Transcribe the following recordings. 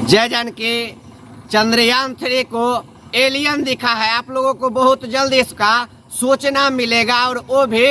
जय जान के चंद्रयान 3 को एलियन दिखा है। आप लोगों को बहुत जल्द इसका सूचना मिलेगा और वो भी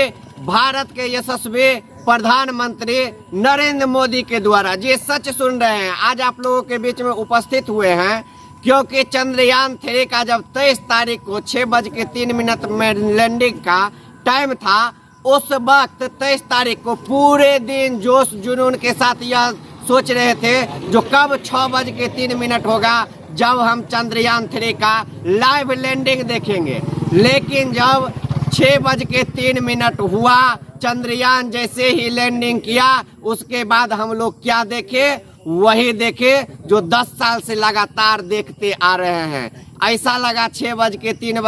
भारत के यशस्वी प्रधानमंत्री नरेंद्र मोदी के द्वारा। जी सच सुन रहे हैं, आज आप लोगों के बीच में उपस्थित हुए हैं क्योंकि चंद्रयान 3 का जब 23 तारीख को 6:03 में लैंडिंग का टाइम था, उस वक्त 23 तारीख को पूरे दिन जोश जुनून के साथ यह सोच रहे थे जो कब 6:03 होगा जब हम चंद्रयान 3 का लाइव लैंडिंग देखेंगे। लेकिन जब 6:03 हुआ, चंद्रयान जैसे ही लैंडिंग किया, उसके बाद हम लोग क्या देखे? वही देखे जो 10 साल से लगातार देखते आ रहे हैं। ऐसा लगा 6:03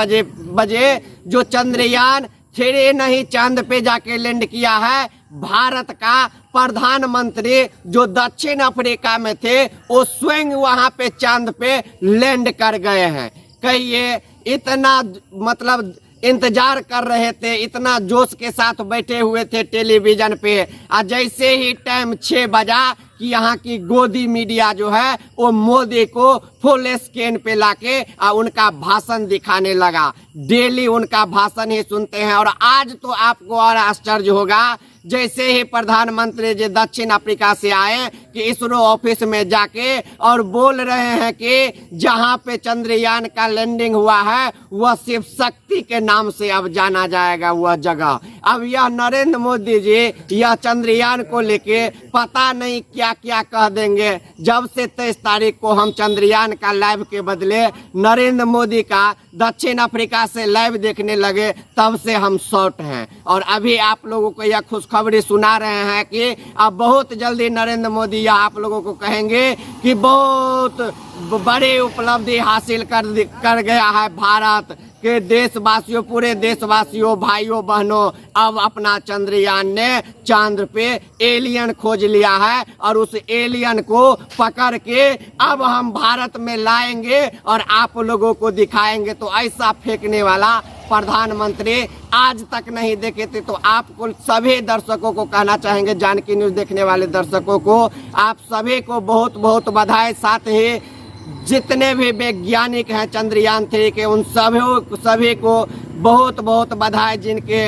बजे जो चंद्रयान 3 नहीं चांद पे जाके लैंड किया है, भारत का प्रधानमंत्री जो दक्षिण अफ्रीका में थे वो स्वयं वहां पे चांद पे लैंड कर गए हैं। कहिए इतना मतलब इंतजार कर रहे थे, इतना जोश के साथ बैठे हुए थे टेलीविजन पे। और जैसे ही टाइम 6 बजा कि यहाँ की गोदी मीडिया जो है वो मोदी को फुल स्क्रीन पे लाके उनका भाषण दिखाने लगा। डेली उनका भाषण ही सुनते हैं। और आज तो आपको और आश्चर्य होगा, जैसे ही प्रधानमंत्री जी दक्षिण अफ्रीका से आए कि इसरो ऑफिस में जाके और बोल रहे हैं कि जहां पे चंद्रयान का लैंडिंग हुआ है वह शिव शक्ति के नाम से अब जाना जाएगा वह जगह। अब यह नरेंद्र मोदी जी यह चंद्रयान को लेके पता नहीं क्या क्या कह देंगे। जब से 23 तारीख को हम चंद्रयान का लाइव के बदले नरेंद्र मोदी का दक्षिण अफ्रीका से लाइव देखने लगे, तब से हम शॉर्ट हैं। और अभी आप लोगों को यह खुशखबरी सुना रहे हैं कि अब बहुत जल्दी नरेंद्र मोदी यह आप लोगों को कहेंगे कि बहुत बड़ी उपलब्धि हासिल कर गया है भारत के देशवासियों, पूरे देशवासियों, भाइयों बहनों। अब अपना चंद्रयान ने चांद पे एलियन खोज लिया है और उस एलियन को पकड़ के अब हम भारत में लाएंगे और आप लोगों को दिखाएंगे। तो ऐसा फेंकने वाला प्रधानमंत्री आज तक नहीं देखे थे। तो आपको सभी दर्शकों को कहना चाहेंगे, जानकी न्यूज देखने वाले दर्शकों को आप सभी को बहुत बहुत बधाई। साथ ही जितने भी वैज्ञानिक हैं चंद्रयान 3 के, उन सभी को बहुत बहुत बधाई, जिनके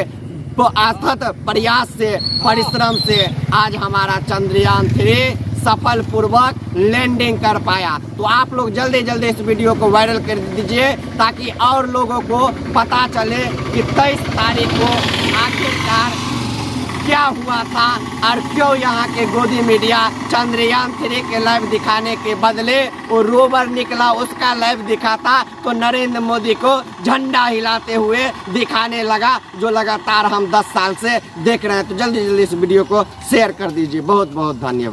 अथक प्रयास से, परिश्रम से आज हमारा चंद्रयान 3 सफल पूर्वक लैंडिंग कर पाया। तो आप लोग जल्दी जल्दी इस वीडियो को वायरल कर दीजिए ताकि और लोगों को पता चले कि 23 तारीख को आखिरकार क्या हुआ था और क्यों यहाँ के गोदी मीडिया चंद्रयान 3 के लाइव दिखाने के बदले वो रोवर निकला उसका लाइव दिखाता तो नरेंद्र मोदी को झंडा हिलाते हुए दिखाने लगा, जो लगातार हम 10 साल से देख रहे हैं। तो जल्दी जल्दी इस वीडियो को शेयर कर दीजिए। बहुत बहुत धन्यवाद।